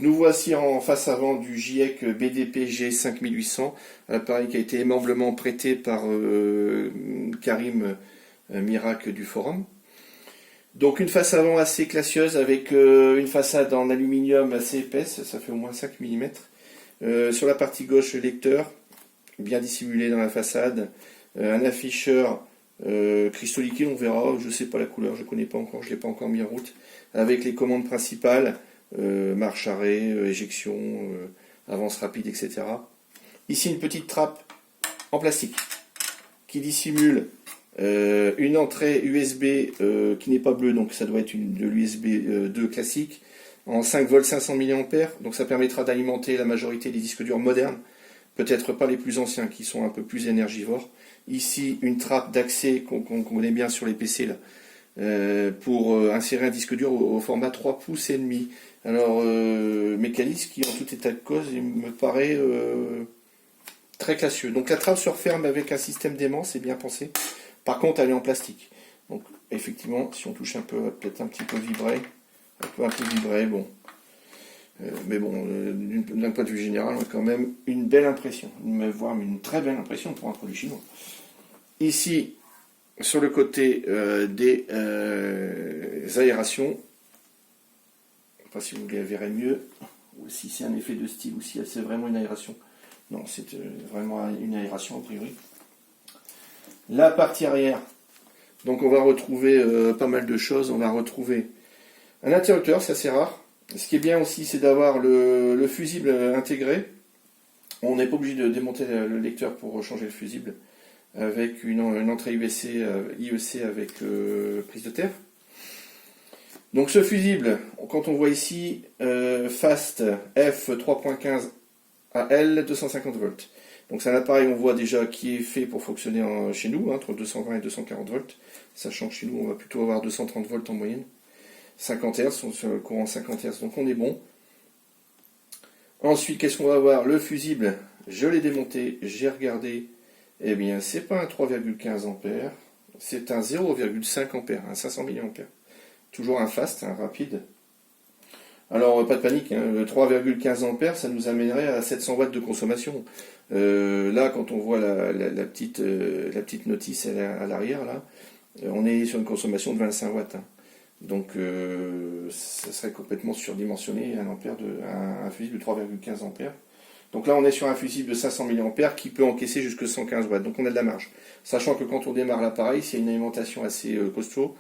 Donc nous voici en face avant du GIEC BDP G5800, appareil qui a été aimablement prêté par Karim Mirac du forum. Donc une face avant assez classieuse avec une façade en aluminium assez épaisse, ça fait au moins 5 mm. Sur la partie gauche, le lecteur, bien dissimulé dans la façade, un afficheur cristaux liquides, on verra, je ne sais pas la couleur, je ne connais pas encore, je ne l'ai pas encore mis en route, avec les commandes principales, marche arrêt, éjection, avance rapide, etc. Ici une petite trappe en plastique qui dissimule une entrée USB qui n'est pas bleue, donc ça doit être de l'USB 2 classique, en 5 volts 500 mAh, donc ça permettra d'alimenter la majorité des disques durs modernes, peut-être pas les plus anciens qui sont un peu plus énergivores. Ici une trappe d'accès qu'on connaît bien sur les PC là, pour insérer un disque dur au format 3 pouces et demi. Alors mécanisme qui en tout état de cause il me paraît très classieux. Donc la trappe se referme avec un système d'aimant, c'est bien pensé. Par contre, elle est en plastique. Donc, effectivement, si on touche un peu, elle va peut-être un petit peu vibrer. Un peu vibrer, bon. Mais bon, d'un point de vue général, on a quand même une belle impression. Voire une très belle impression pour un produit chinois. Ici, sur le côté des aérations, je ne sais pas si vous les verrez mieux, ou si c'est un effet de style, ou si c'est vraiment une aération. Non, c'est vraiment une aération a priori. La partie arrière, donc on va retrouver pas mal de choses. On va retrouver un interrupteur, c'est assez rare. Ce qui est bien aussi, c'est d'avoir le fusible intégré. On n'est pas obligé de démonter le lecteur pour changer le fusible, avec une entrée IEC avec prise de terre. Donc ce fusible, quand on voit ici, Fast F 3.15 AL 250 volts. Donc c'est un appareil, on voit déjà, qui est fait pour fonctionner chez nous, entre 220 et 240 volts, sachant que chez nous on va plutôt avoir 230 volts en moyenne, 50 Hz, on est sur le courant 50 Hz, donc on est bon. Ensuite, qu'est-ce qu'on va avoir? Le fusible, je l'ai démonté, j'ai regardé, eh bien c'est pas un 3,15 A, c'est un 0,5 A, un 500 mAh. Toujours un fast, un rapide. Alors, pas de panique, hein, le 3,15 A, ça nous amènerait à 700 watts de consommation. Là, quand on voit la petite notice à l'arrière, là, on est sur une consommation de 25 watts. Hein. Donc, ça serait complètement surdimensionné, un fusible de 3,15 A. Donc là, on est sur un fusible de 500 mAh qui peut encaisser jusque 115 watts. Donc, on a de la marge. Sachant que quand on démarre l'appareil, s'il y a une alimentation assez costaud,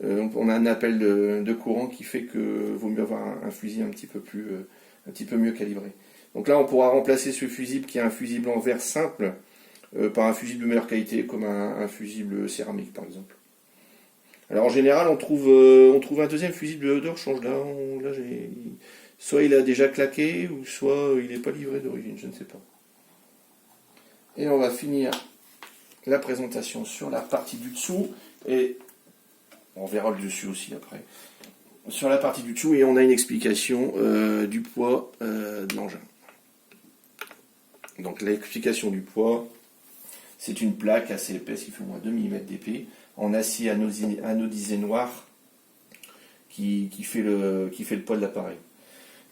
on a un appel de courant qui fait que vaut mieux avoir un fusible un petit peu mieux calibré. Donc là, on pourra remplacer ce fusible qui est un fusible en verre simple par un fusible de meilleure qualité, comme un fusible céramique par exemple. Alors en général, on trouve un deuxième fusible de rechange. Là, soit il a déjà claqué, ou soit il n'est pas livré d'origine, je ne sais pas. Et on va finir la présentation sur la partie du dessous, et on verra le dessus aussi après. Sur la partie du dessous, et on a une explication du poids de l'engin. Donc l'explication du poids, c'est une plaque assez épaisse, qui fait au moins 2 mm d'épais, en acier anodisé noir, qui fait le poids de l'appareil.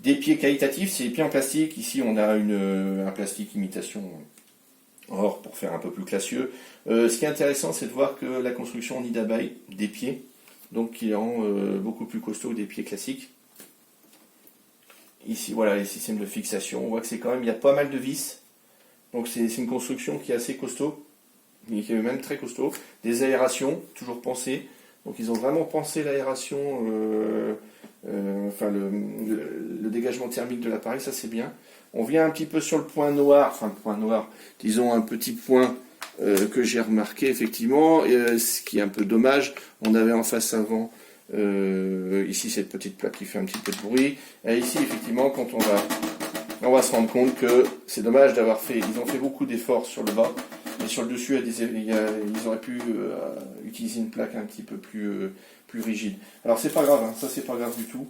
Des pieds qualitatifs, c'est des pieds en plastique. Ici, on a un plastique imitation or pour faire un peu plus classieux. Ce qui est intéressant, c'est de voir que la construction en nid d'abeille des pieds, donc qui les rend beaucoup plus costauds que des pieds classiques. Ici, voilà les systèmes de fixation. On voit que c'est quand même, il y a pas mal de vis. Donc c'est une construction qui est assez costaud, mais qui est même très costaud. Des aérations, toujours pensées. Donc ils ont vraiment pensé l'aération, le dégagement thermique de l'appareil, ça c'est bien. On vient un petit peu sur le point noir, disons un petit point que j'ai remarqué effectivement, ce qui est un peu dommage. On avait en face avant ici cette petite plaque qui fait un petit peu de bruit. Et ici effectivement, quand on va se rendre compte que c'est dommage d'avoir ils ont fait beaucoup d'efforts sur le bas, et sur le dessus, ils auraient pu utiliser une plaque un petit peu plus rigide. Alors c'est pas grave, hein, ça c'est pas grave du tout.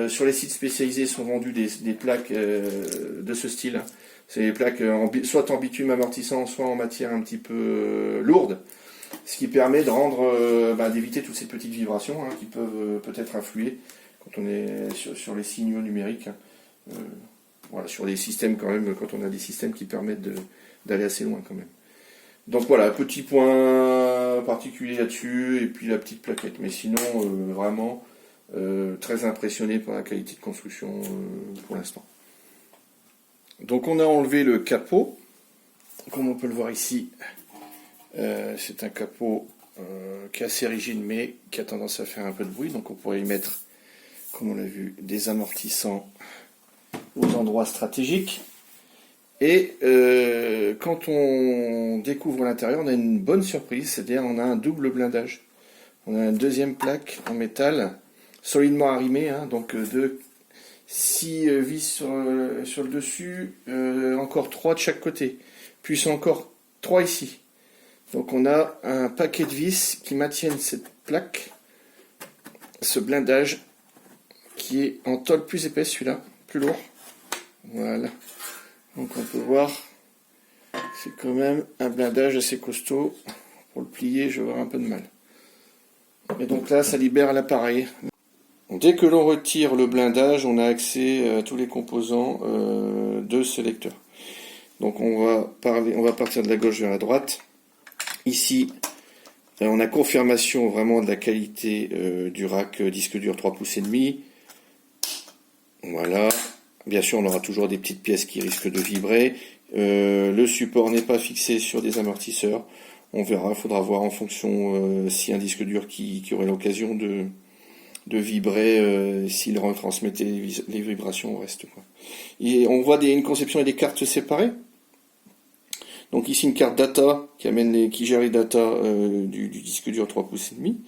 Sur les sites spécialisés sont vendus des plaques de ce style. C'est des plaques soit en bitume amortissant, soit en matière un petit peu lourde, ce qui permet de d'éviter toutes ces petites vibrations qui peuvent peut-être influer quand on est sur les signaux numériques. Voilà, sur des systèmes quand même, quand on a des systèmes qui permettent d'aller assez loin quand même. Donc voilà, petit point particulier là-dessus, et puis la petite plaquette. Mais sinon, vraiment, très impressionné par la qualité de construction pour l'instant. Donc on a enlevé le capot, comme on peut le voir ici. C'est un capot qui est assez rigide, mais qui a tendance à faire un peu de bruit. Donc on pourrait y mettre, comme on l'a vu, des amortissants aux endroits stratégiques. Et quand on découvre l'intérieur, on a une bonne surprise, c'est-à-dire on a un double blindage. On a une deuxième plaque en métal, solidement arrimée, hein, donc 6 vis sur le dessus, encore 3 de chaque côté, puis encore 3 ici. Donc on a un paquet de vis qui maintiennent cette plaque, ce blindage, qui est en tôle plus épaisse, celui-là, plus lourd. Voilà. Donc on peut voir, c'est quand même un blindage assez costaud. Pour le plier, je vais avoir un peu de mal. Et donc là, ça libère l'appareil. Dès que l'on retire le blindage, on a accès à tous les composants de ce lecteur. Donc on va partir de la gauche vers la droite. Ici, on a confirmation vraiment de la qualité du rack disque dur 3 pouces et demi. Voilà. Bien sûr, on aura toujours des petites pièces qui risquent de vibrer. Le support n'est pas fixé sur des amortisseurs. On verra, il faudra voir en fonction si un disque dur qui aurait l'occasion de vibrer, s'il retransmettait les vibrations au reste. Quoi. Et on voit une conception et des cartes séparées. Donc ici une carte data qui gère les data du disque dur 3 pouces et demi.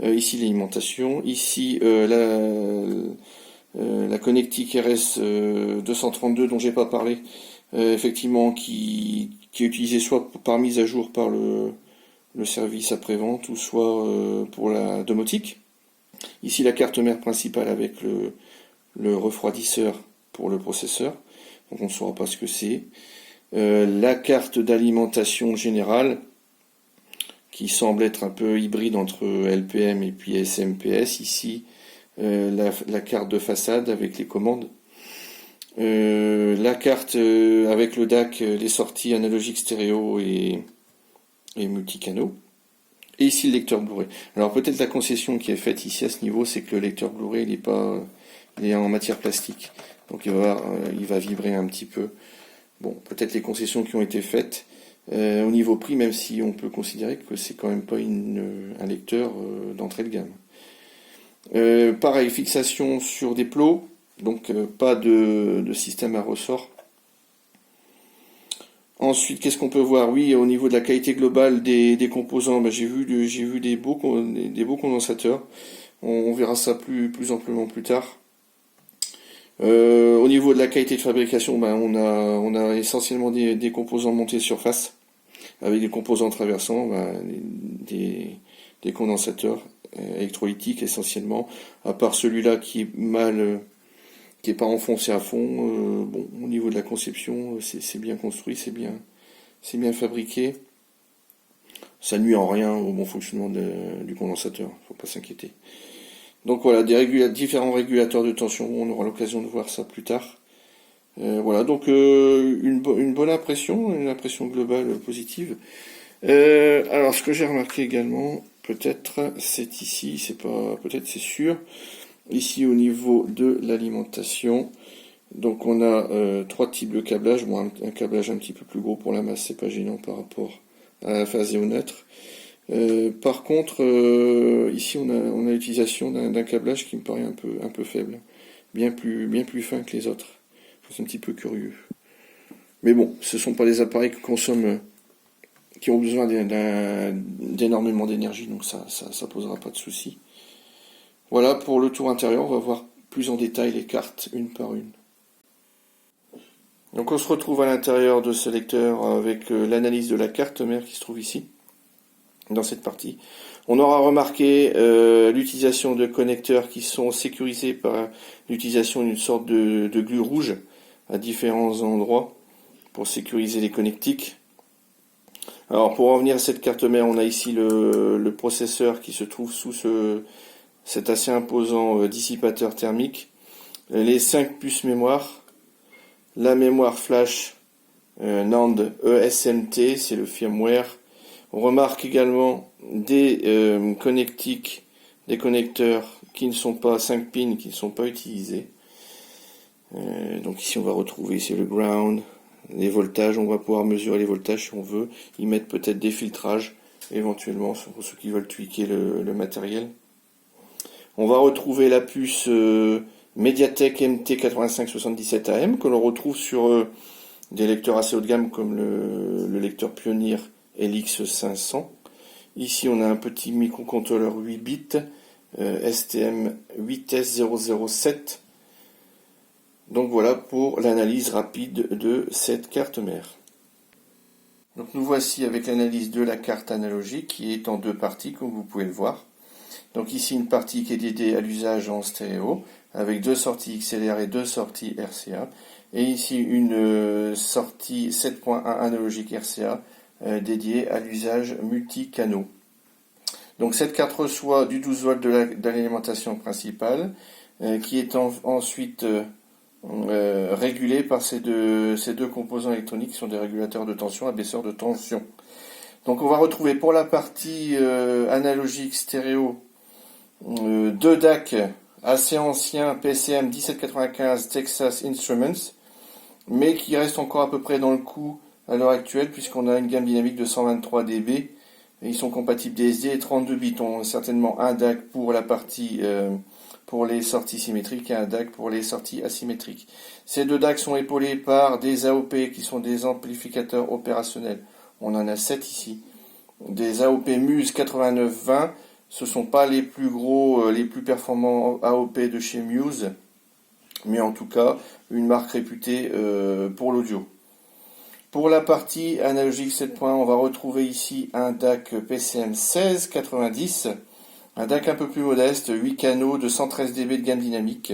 Ici l'alimentation. Ici la connectique RS 232 dont j'ai pas parlé, effectivement qui est utilisée soit par mise à jour par le service après-vente ou soit pour la domotique. Ici la carte mère principale avec le refroidisseur pour le processeur, donc on ne saura pas ce que c'est. La carte d'alimentation générale qui semble être un peu hybride entre LPM et puis SMPS. Ici la carte de façade avec les commandes. La carte avec le DAC, les sorties analogiques stéréo et multicanaux. Et ici le lecteur Blu-ray. Alors peut-être la concession qui est faite ici à ce niveau, c'est que le lecteur Blu-ray il est en matière plastique. Donc il va vibrer un petit peu. Bon, peut-être les concessions qui ont été faites au niveau prix, même si on peut considérer que c'est quand même pas un lecteur d'entrée de gamme. Pareil, fixation sur des plots, donc pas de système à ressort. Ensuite, qu'est-ce qu'on peut voir? Oui, au niveau de la qualité globale des composants, j'ai vu des beaux condensateurs. On verra ça plus amplement plus tard. Au niveau de la qualité de fabrication, on a essentiellement des composants montés surface, avec des composants traversants, des condensateurs électrolytiques essentiellement, à part celui-là qui est pas enfoncé à fond. Bon, au niveau de la conception, c'est bien construit, c'est bien fabriqué. Ça nuit en rien au bon fonctionnement du condensateur, faut pas s'inquiéter. Donc voilà, différents régulateurs de tension, on aura l'occasion de voir ça plus tard. Voilà, donc une bonne impression, une impression globale positive. Alors ce que j'ai remarqué également, peut-être, c'est ici, peut-être c'est sûr, ici au niveau de l'alimentation. Donc on a 3 types de câblage, bon, un câblage un petit peu plus gros pour la masse, c'est pas gênant par rapport à la phase ionâtre. Par contre, ici on a l'utilisation d'un câblage qui me paraît un peu faible, bien plus fin que les autres. C'est un petit peu curieux. Mais bon, ce ne sont pas des appareils qui ont besoin d'énormément d'énergie, donc ça posera pas de soucis. Voilà pour le tour intérieur, on va voir plus en détail les cartes une par une. Donc on se retrouve à l'intérieur de ce lecteur avec l'analyse de la carte mère qui se trouve ici, dans cette partie. On aura remarqué l'utilisation de connecteurs qui sont sécurisés par l'utilisation d'une sorte de glue rouge à différents endroits pour sécuriser les connectiques. Alors pour en venir à cette carte mère, on a ici le processeur qui se trouve sous cet assez imposant dissipateur thermique. les 5 puces mémoire, la mémoire flash NAND ESMT, c'est le firmware. On remarque également des connectiques, des connecteurs qui ne sont pas 5 pins, qui ne sont pas utilisés. Donc ici on va retrouver ici le ground, les voltages, on va pouvoir mesurer les voltages si on veut, y mettre peut-être des filtrages éventuellement pour ceux qui veulent tweaker le matériel. On va retrouver la puce MediaTek MT8577AM que l'on retrouve sur des lecteurs assez haut de gamme comme le lecteur Pioneer LX500. Ici on a un petit microcontrôleur 8 bits STM8S007. Donc voilà pour l'analyse rapide de cette carte mère. Donc nous voici avec l'analyse de la carte analogique qui est en deux parties comme vous pouvez le voir. Donc ici une partie qui est dédiée à l'usage en stéréo avec deux sorties XLR et deux sorties RCA. Et ici une sortie 7.1 analogique RCA dédiée à l'usage multi-canaux. Donc cette carte reçoit du 12 volts de l'alimentation principale qui est ensuite régulé par ces deux composants électroniques qui sont des régulateurs de tension, abaisseurs de tension. Donc on va retrouver pour la partie analogique stéréo deux DAC assez anciens PCM 1795 Texas Instruments, mais qui restent encore à peu près dans le coup à l'heure actuelle puisqu'on a une gamme dynamique de 123 dB. Et ils sont compatibles DSD et 32 bits. On a certainement un DAC pour la partie pour les sorties symétriques et un DAC pour les sorties asymétriques. Ces deux DAC sont épaulés par des AOP qui sont des amplificateurs opérationnels. On en a 7 ici. Des AOP Muse 8920. Ce ne sont pas les plus gros, les plus performants AOP de chez Muse, mais en tout cas une marque réputée pour l'audio. Pour la partie analogique 7.1, on va retrouver ici un DAC PCM 1690, un DAC un peu plus modeste, 8 canaux de 113 dB de gamme dynamique.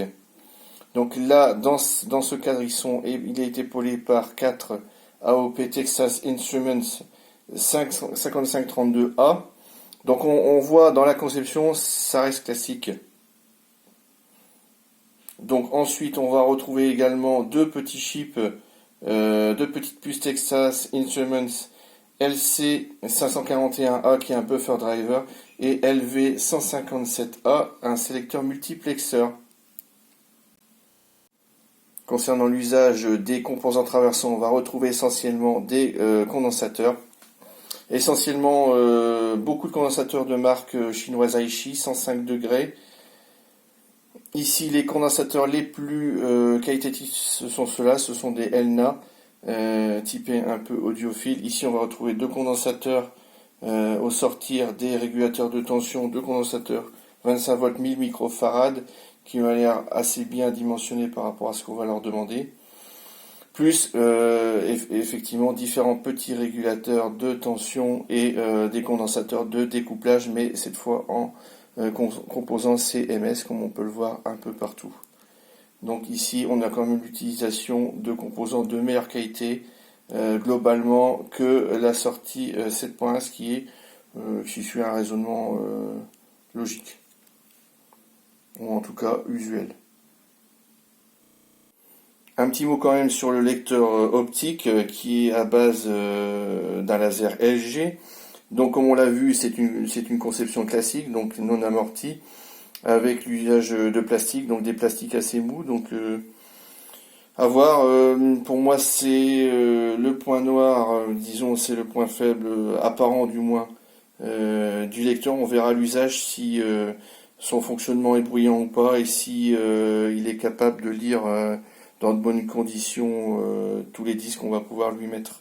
Donc là, dans ce cadre, il a été épaulé par 4 AOP Texas Instruments 5532A. Donc on voit dans la conception, ça reste classique. Donc ensuite, on va retrouver également deux petits chips, deux petites puces Texas Instruments LC541A qui est un buffer driver et LV157A, un sélecteur multiplexeur. Concernant l'usage des composants traversants, on va retrouver essentiellement des condensateurs. Essentiellement beaucoup de condensateurs de marque chinoise Aichi, 105 degrés. Ici, les condensateurs les plus qualitatifs, ce sont ceux-là, ce sont des Elna, typés un peu audiophiles. Ici, on va retrouver deux condensateurs au sortir des régulateurs de tension, deux condensateurs 25 volts 1000 microfarads, qui ont l'air assez bien dimensionnés par rapport à ce qu'on va leur demander. Plus effectivement différents petits régulateurs de tension et des condensateurs de découplage, mais cette fois en composants CMS comme on peut le voir un peu partout. Donc ici on a quand même l'utilisation de composants de meilleure qualité globalement que la sortie 7.1, ce qui suit un raisonnement logique, ou en tout cas usuel. Un petit mot quand même sur le lecteur optique qui est à base d'un laser LG. Donc comme on l'a vu, c'est une conception classique, donc non amortie, avec l'usage de plastique, donc des plastiques assez mous. Donc à voir, pour moi c'est le point noir, disons c'est le point faible, apparent du moins, du lecteur. On verra l'usage si son fonctionnement est bruyant ou pas et si il est capable de lire dans de bonnes conditions tous les disques qu'on va pouvoir lui mettre.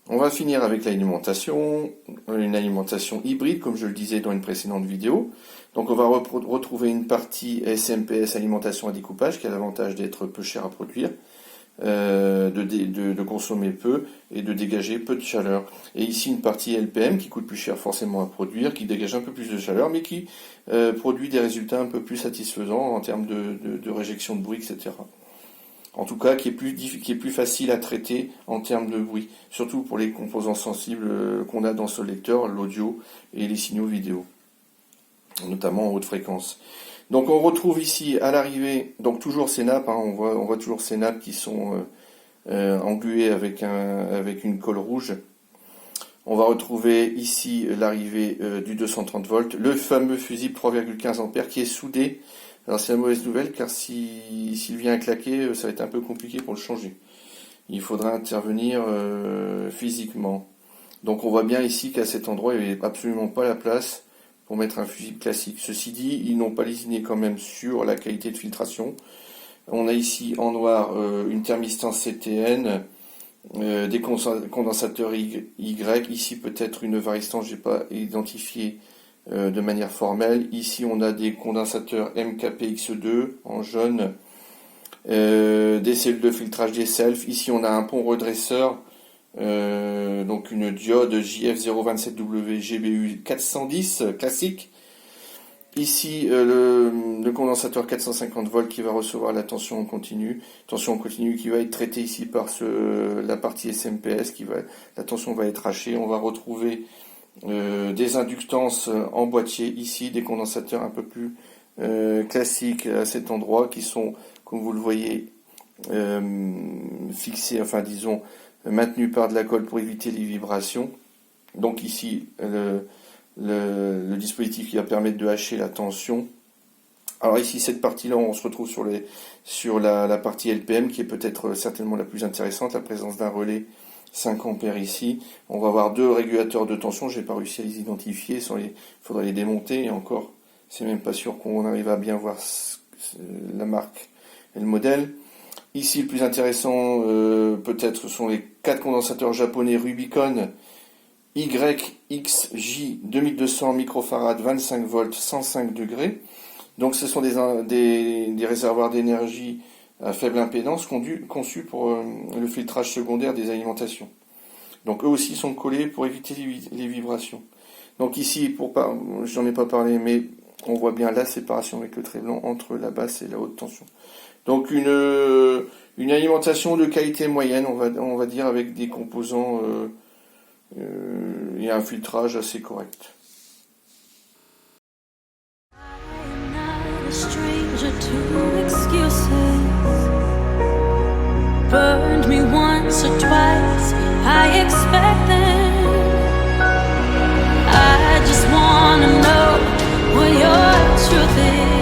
On va finir avec l'alimentation, une alimentation hybride, comme je le disais dans une précédente vidéo. Donc on va retrouver une partie SMPS, alimentation à découpage, qui a l'avantage d'être peu cher à produire, de consommer peu et de dégager peu de chaleur. Et ici une partie LPM qui coûte plus cher forcément à produire, qui dégage un peu plus de chaleur, mais qui produit des résultats un peu plus satisfaisants en termes de réjection de bruit, etc. En tout cas, qui est plus facile à traiter en termes de bruit, surtout pour les composants sensibles qu'on a dans ce lecteur, l'audio et les signaux vidéo, notamment en haute fréquence. Donc on retrouve ici à l'arrivée, donc toujours ces nappes, hein, on voit toujours ces nappes qui sont engluées avec une colle rouge. On va retrouver ici l'arrivée du 230 volts, le fameux fusible 3,15 ampères qui est soudé. Alors c'est la mauvaise nouvelle car s'il vient à claquer, ça va être un peu compliqué pour le changer. Il faudra intervenir physiquement. Donc on voit bien ici qu'à cet endroit, il n'y avait absolument pas la place pour mettre un fusible classique. Ceci dit, ils n'ont pas lésiné quand même sur la qualité de filtration. On a ici en noir une thermistance CTN, des condensateurs Y, ici peut-être une varistance, je n'ai pas identifié de manière formelle. Ici on a des condensateurs MKPX2 en jaune, des cellules de filtrage des selfs. Ici on a un pont redresseur, donc une diode JF027W GBU 410 classique. Ici le condensateur 450 volts qui va recevoir la tension continue qui va être traitée ici par la partie SMPS, la tension va être hachée. On va retrouver des inductances en boîtier ici, des condensateurs un peu plus classiques à cet endroit qui sont, comme vous le voyez, fixés, enfin disons maintenus par de la colle pour éviter les vibrations. Donc ici le dispositif qui va permettre de hacher la tension. Alors ici cette partie-là, on se retrouve sur la partie LPM qui est peut-être certainement la plus intéressante, la présence d'un relais 5 ampères ici. On va avoir deux régulateurs de tension, j'ai pas réussi à les identifier, il faudrait les démonter et encore, c'est même pas sûr qu'on arrive à bien voir la marque et le modèle. Ici le plus intéressant peut-être sont les 4 condensateurs japonais Rubicon YXJ 2200 microfarad 25 volts 105 degrés. Donc ce sont des réservoirs d'énergie à faible impédance conçus pour le filtrage secondaire des alimentations. Donc eux aussi sont collés pour éviter les vibrations. Donc ici, j'en ai pas parlé, mais on voit bien la séparation avec le trait blanc entre la basse et la haute tension. Donc une alimentation de qualité moyenne, on va dire, avec des composants et un filtrage assez correct. Stranger to excuses, burned me once or twice, I expect them. I just wanna know what your truth is.